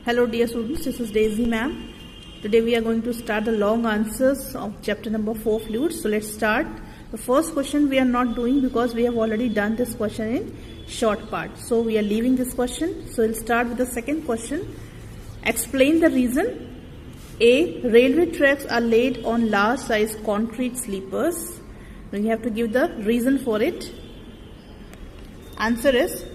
Hello dear students, this is Daisy ma'am. Today we are going to start the long answers of chapter number 4 fluids. So let's start. The first question we are not doing because we have already done this question in short part. So we are leaving this question. So we'll start with the second question. Explain the reason. A. Railway tracks are laid on large size concrete sleepers. Now you have to give the reason for it. Answer is,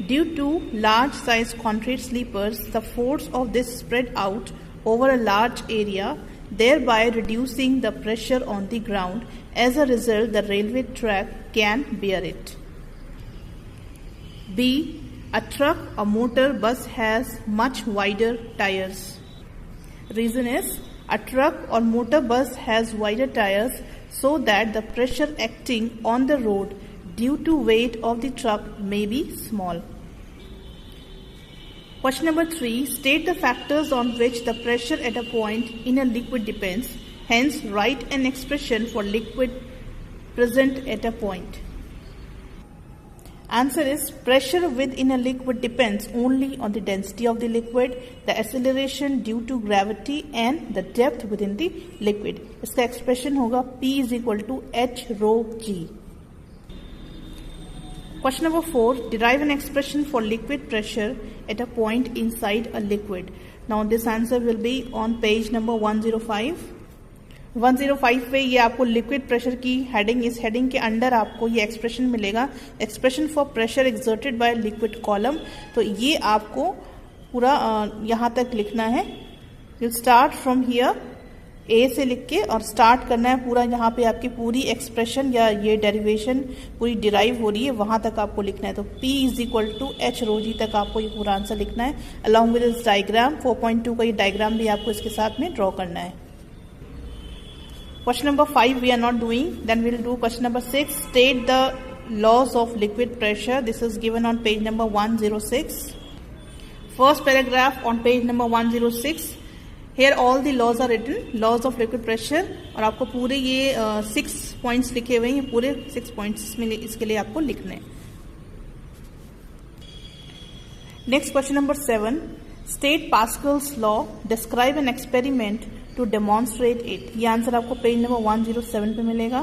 due to large size concrete sleepers, the force of this spread out over a large area, thereby reducing the pressure on the ground. As a result, the railway track can bear it. B. A truck or motor bus has much wider tires. Reason is, a truck or motor bus has wider tires so that the pressure acting on the road due to weight of the truck may be small. Question number 3. State the factors on which the pressure at a point in a liquid depends. Hence, write an expression for liquid present at a point. Answer is, pressure within a liquid depends only on the density of the liquid, the acceleration due to gravity and the depth within the liquid. इसका expression होगा P is equal to H rho G. Question number 4. Derive an expression for liquid pressure at a point inside a liquid. Now this answer will be on page number 105. 105 पे ये आपको liquid pressure की heading, इस heading के under आपको ये expression मिलेगा, expression for pressure exerted by liquid column. तो ये आपको पूरा यहाँ तक लिखना है. विल स्टार्ट फ्रॉम हियर, ए से लिख के और स्टार्ट करना है पूरा. यहाँ पे आपकी पूरी एक्सप्रेशन या ये डेरिवेशन पूरी डिराइव हो रही है, वहां तक आपको लिखना है. तो P is equal to h rho g तक आपको ये पूरा आंसर लिखना है अलॉन्ग विद दिस डायग्राम. 4.2 का ये डायग्राम भी आपको इसके साथ में ड्रॉ करना है. Question number 5 we are not doing. Then we will do question number 6. State the laws of liquid pressure. This is given on page number 106. First paragraph on page number 106. Here all the laws are written. Laws of liquid pressure. और आपको पूरे ये 6 points लिखे हुए हैं. ये पूरे 6 points इसमें इसके लिए आपको लिखने हैं. Next question number 7. State Pascal's law. Describe an experiment to demonstrate it. ये आंसर आपको पेज नंबर 107 पे मिलेगा.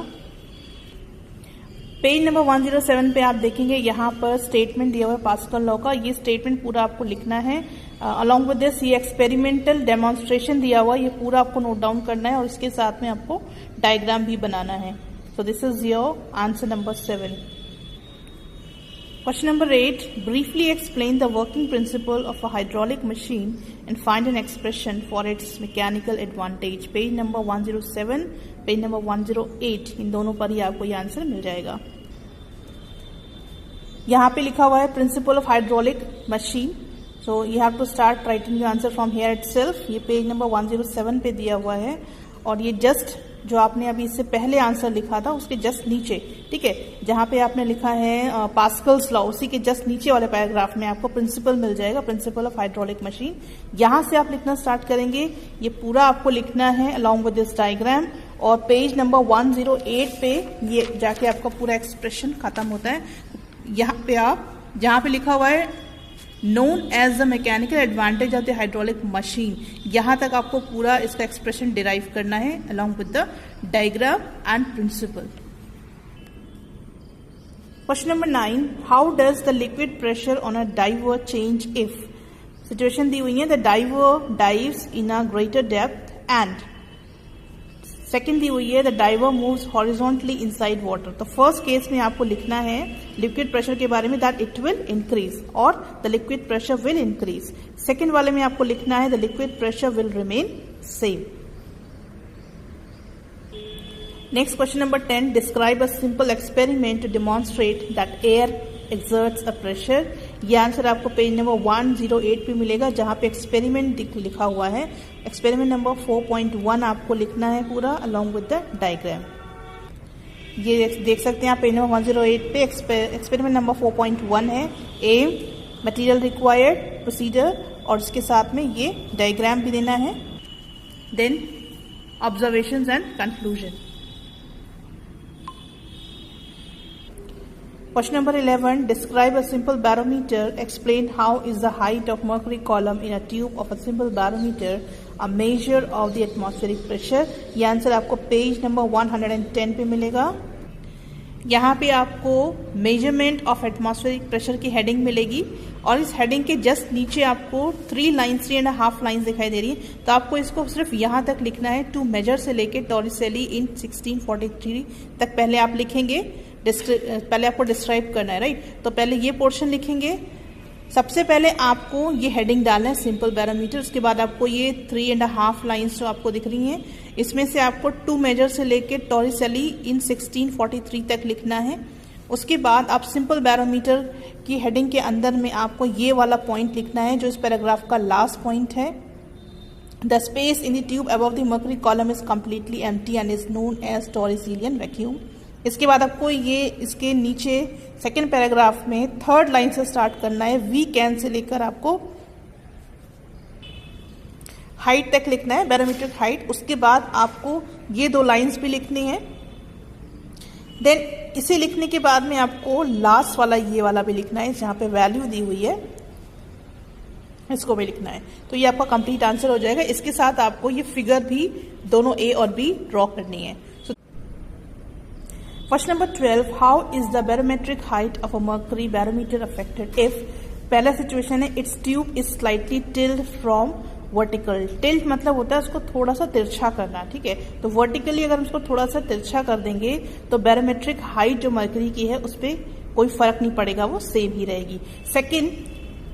पेज नंबर 107 पे आप देखेंगे यहाँ पर स्टेटमेंट दिया हुआ है पास्कल लॉ का. ये स्टेटमेंट पूरा आपको लिखना है. अलॉन्ग विद दिस ये एक्सपेरिमेंटल डेमोन्स्ट्रेशन दिया हुआ है, ये पूरा आपको नोट डाउन करना है और इसके साथ में आपको डायग्राम भी बनाना है. सो this is your answer number 7. Question number 8. Briefly explain the working principle of a hydraulic machine and find an expression for its mechanical advantage. Page number 107, page number 108, इन दोनों पर ही आपको ये आंसर मिल जाएगा. यहाँ पे लिखा हुआ है principle of hydraulic machine. So you have to start writing the answer from here itself. ये पेज नंबर 107 पे दिया हुआ है और ये जस्ट जो आपने अभी इससे पहले आंसर लिखा था उसके जस्ट नीचे, ठीक है, जहां पे आपने लिखा है पास्कल्स लॉ, उसी के जस्ट नीचे वाले पैराग्राफ में आपको प्रिंसिपल मिल जाएगा, प्रिंसिपल ऑफ हाइड्रोलिक मशीन. यहां से आप लिखना स्टार्ट करेंगे. ये पूरा आपको लिखना है अलॉन्ग विद दिस डायग्राम और पेज नंबर 108 पे ये जाके आपका पूरा एक्सप्रेशन खत्म होता है. यहाँ पे आप जहां पे लिखा हुआ है known as the mechanical advantage of the hydraulic machine, यहाँ तक आपको पूरा इसका एक्सप्रेशन डिराइव करना है along with the diagram and principle. Question number 9. How does the liquid pressure on a diver change if situation दी हुई है, the diver dives in a greater depth and second दी हुई है the diver moves horizontally inside water. तो first case में आपको लिखना है लिक्विड प्रेशर के बारे में दैट इट विल इंक्रीज और the liquid pressure will increase. Second वाले में आपको लिखना है the liquid pressure will remain same. Next question number 10. Describe a simple experiment to demonstrate that air exerts a pressure. ये आंसर आपको page number 108 पे मिलेगा जहां पे एक्सपेरिमेंट लिखा हुआ है. एक्सपेरिमेंट नंबर 4.1 आपको लिखना है पूरा अलॉन्ग विद द डायग्राम. ये देख सकते हैं आप पेज नंबर 108 पे एक्सपेरिमेंट नंबर 4.1 है. एम, मटेरियल रिक्वायर्ड, प्रोसीजर और इसके साथ में ये डायग्राम भी देना है. Then observations and conclusion. Question number 11. Describe a simple barometer. Explain how is the height of mercury column in a tube of a simple barometer a measure of the atmospheric pressure. ये answer आपको page number 110 पे मिलेगा. यहाँ पे आपको measurement of atmospheric pressure की heading मिलेगी और इस हेडिंग के जस्ट नीचे आपको 3.5 लाइन्स दिखाई दे रही है. तो आपको इसको सिर्फ यहाँ तक लिखना है. टू मेजर से लेके टॉरिसेली इन 1643 तक पहले आप लिखेंगे. पहले आपको डिस्क्राइब करना है, राइट. तो पहले ये पोर्शन लिखेंगे. सबसे पहले आपको ये हेडिंग डालना है सिंपल बैरोमीटर. उसके बाद आपको ये 3.5 लाइन्स जो आपको दिख रही हैं इसमें से आपको 2 मेजर से लेके टॉरिसेली इन 1643 तक लिखना है. उसके बाद आप सिंपल बैरोमीटर की हेडिंग के अंदर में आपको ये वाला पॉइंट लिखना है जो इस पैराग्राफ का लास्ट पॉइंट है. The space in the tube above the mercury column is completely empty and is known as Torricellian vacuum. इसके बाद आपको ये इसके नीचे सेकेंड पैराग्राफ में थर्ड लाइन से स्टार्ट करना है. वी कैन से लेकर आपको हाइट तक लिखना है, बैरोमीट्रिक हाइट. उसके बाद आपको ये 2 लाइंस भी लिखनी है. देन इसे लिखने के बाद में आपको लास्ट वाला ये वाला भी लिखना है जहां पे वैल्यू दी हुई है, इसको भी लिखना है. तो ये आपका कंप्लीट आंसर हो जाएगा. इसके साथ आपको ये फिगर भी दोनों ए और बी ड्रॉ करनी है. Question number 12. How is the barometric height of a mercury barometer affected if पहला सिचुएशन है its tube is slightly tilted from vertical. tilt मतलब होता है उसको थोड़ा सा तिरछा करना, ठीक है. तो वर्टिकली अगर हम उसको थोड़ा सा तिरछा कर देंगे तो बैरोमेट्रिक हाइट जो मर्करी की है उस पर कोई फर्क नहीं पड़ेगा, वो सेम ही रहेगी. Second,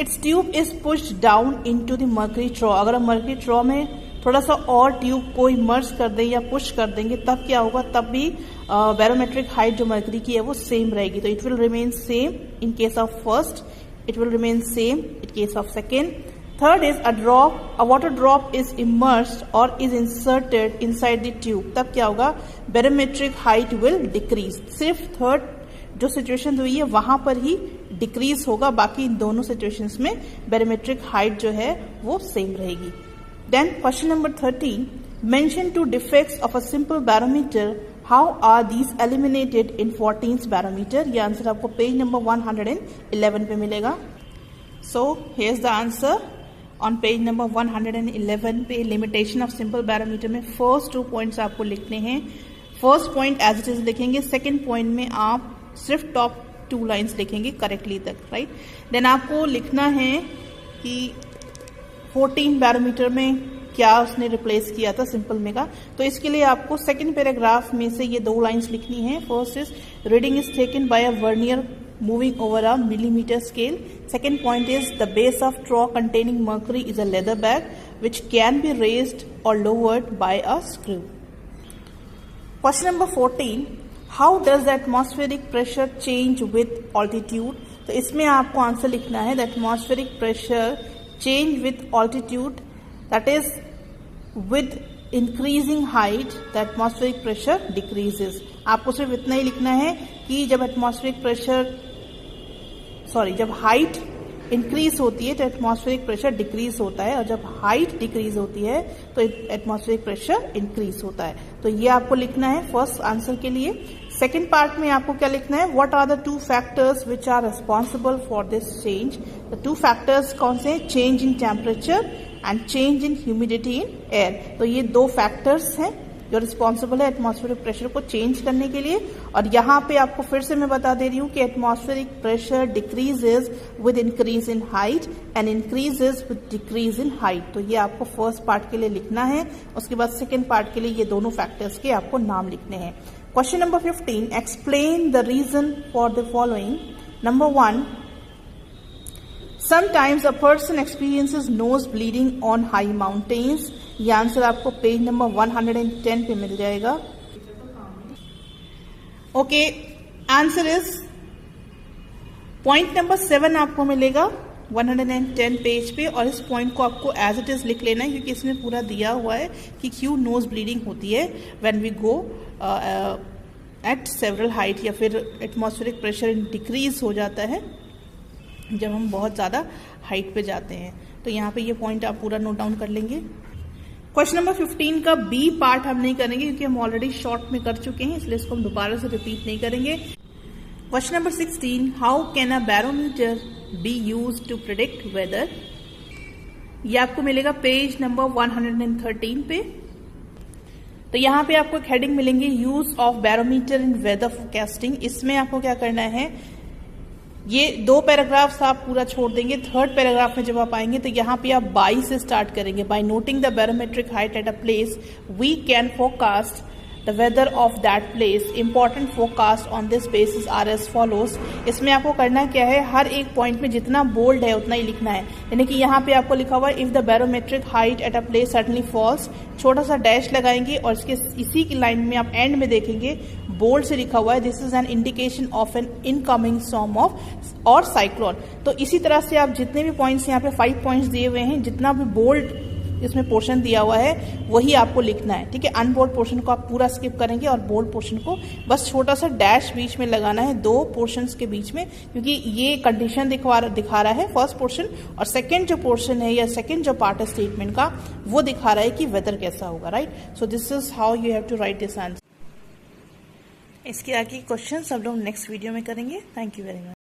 its tube is pushed down into the mercury trough. अगर हम मर्करी ट्रॉ में थोड़ा सा और ट्यूब को इमर्ज कर दें या पुश कर देंगे तब क्या होगा, तब भी बैरोमेट्रिक हाइट जो मर्करी की है वो सेम रहेगी. तो it will remain same in case of first, it will remain same in case of second. Third is a water drop is immersed और is inserted inside the tube. तब क्या होगा, बैरोमेट्रिक हाइट विल डिक्रीज. सिर्फ third जो situation हुई है वहां पर ही डिक्रीज होगा, बाकी इन दोनों सिचुएशंस में बैरोमेट्रिक हाइट जो है वो सेम रहेगी. Then question number 13. Mention 2 defects of a simple barometer. How are these eliminated in 14th barometer? ये आंसर आपको पेज नंबर 111 पे मिलेगा. So here's the answer on page number 111 पे. लिमिटेशन ऑफ सिंपल बैरोमीटर में first 2 points आपको लिखने हैं. First point as it is लिखेंगे, सेकेंड पॉइंट में आप सिर्फ टॉप 2 लाइन्स लिखेंगे करेक्टली तक, राइट. देन आपको लिखना है कि 14 बैरोमीटर में क्या उसने रिप्लेस किया था सिंपल में का. तो इसके लिए आपको सेकंड पैराग्राफ में से ये 2 लाइंस लिखनी है. First is reading is taken by a vernier moving over a millimetre scale. Second point is the base of trough containing mercury is a leather bag which can be raised और lowered by a screw. Question number 14. How does the atmospheric pressure change with altitude. तो इसमें आपको answer लिखना है the atmospheric pressure change with altitude, that is with increasing height the atmospheric pressure decreases. आपको सिर्फ इतना ही लिखना है कि जब एटमॉस्फेरिक प्रेशर जब हाइट इंक्रीज होती है तो एटमॉस्फेरिक प्रेशर डिक्रीज होता है और जब हाइट डिक्रीज होती है तो एटमॉस्फेरिक प्रेशर इंक्रीज होता है. तो ये आपको लिखना है फर्स्ट आंसर के लिए. सेकेंड पार्ट में आपको क्या लिखना है, what are the 2 factors which are responsible for this change. The 2 factors कौन से, change in temperature and change in humidity in air. तो ये 2 फैक्टर्स हैं जो रिस्पॉन्सिबल है एटमॉस्फेरिक प्रेशर को चेंज करने के लिए. और यहाँ पे आपको फिर से मैं बता दे रही हूँ कि atmospheric pressure decreases with increase in height and increases with decrease in height. तो ये आपको फर्स्ट पार्ट के लिए लिखना है. उसके बाद सेकेंड पार्ट के लिए ये दोनों फैक्टर्स के आपको नाम लिखने हैं. Question number 15. Explain the reason for the following. Number 1. Sometimes a person experiences nose bleeding on high mountains. ये आंसर आपको पेज नंबर 110 पे मिल जाएगा. Okay, answer is point number 7 आपको मिलेगा 110 पेज पे. और इस पॉइंट को आपको एज इट इज लिख लेना है क्योंकि इसमें पूरा दिया हुआ है कि क्यों नोज ब्लीडिंग होती है when we go at several height, या फिर एटमॉस्फेरिक प्रेशर डिक्रीज हो जाता है जब हम बहुत ज़्यादा हाइट पे जाते हैं. तो यहाँ पे ये पॉइंट आप पूरा नोट डाउन कर लेंगे. क्वेश्चन नंबर 15 का बी पार्ट हम नहीं करेंगे क्योंकि हम ऑलरेडी शॉर्ट में कर चुके हैं, इसलिए इसको हम दोबारा से रिपीट नहीं करेंगे. Question number 16, how can a barometer be used to predict weather. ये आपको मिलेगा पेज नंबर 113 पे। तो यहाँ पे आपको एक हेडिंग मिलेंगे, use of barometer in weather forecasting. इसमें आपको क्या करना है, ये 2 पैराग्राफ्स आप पूरा छोड़ देंगे। 3rd पैराग्राफ में जब आप आएंगे तो यहाँ पे आप बाई से स्टार्ट करेंगे। By noting the barometric height at a place we can forecast the weather of that place. Important forecast on this basis are as follows. इसमें आपको करना क्या है, हर एक पॉइंट में जितना बोल्ड है उतना ही लिखना है। यानी कि यहाँ पे आपको लिखा हुआ है if the barometric height at a place certainly falls, छोटा सा डैश लगाएंगे और इसके इसी की लाइन में आप एंड में देखेंगे बोल्ड से लिखा हुआ है this is an indication of N incoming storm of और साइक्लोन। तो इसी तरह से आप जितने भी पॉइंट्स यहाँ पे 5 पॉइंट्स दिए हुए हैं, जितना भी बोल्ड इसमें पोर्शन दिया हुआ है वही आपको लिखना है। ठीक है, अनबोल्ड पोर्शन को आप पूरा स्किप करेंगे और बोल्ड पोर्शन को बस छोटा सा डैश बीच में लगाना है 2 पोर्शंस के बीच में, क्योंकि ये कंडीशन दिखा रहा है फर्स्ट पोर्शन, और सेकंड जो पोर्शन है या सेकंड जो पार्ट है स्टेटमेंट का वो दिखा रहा है कि वेदर कैसा होगा। Right, so this is how you have to write this answer. इसके आगे क्वेश्चन सब लोग नेक्स्ट वीडियो में करेंगे। Thank you very much.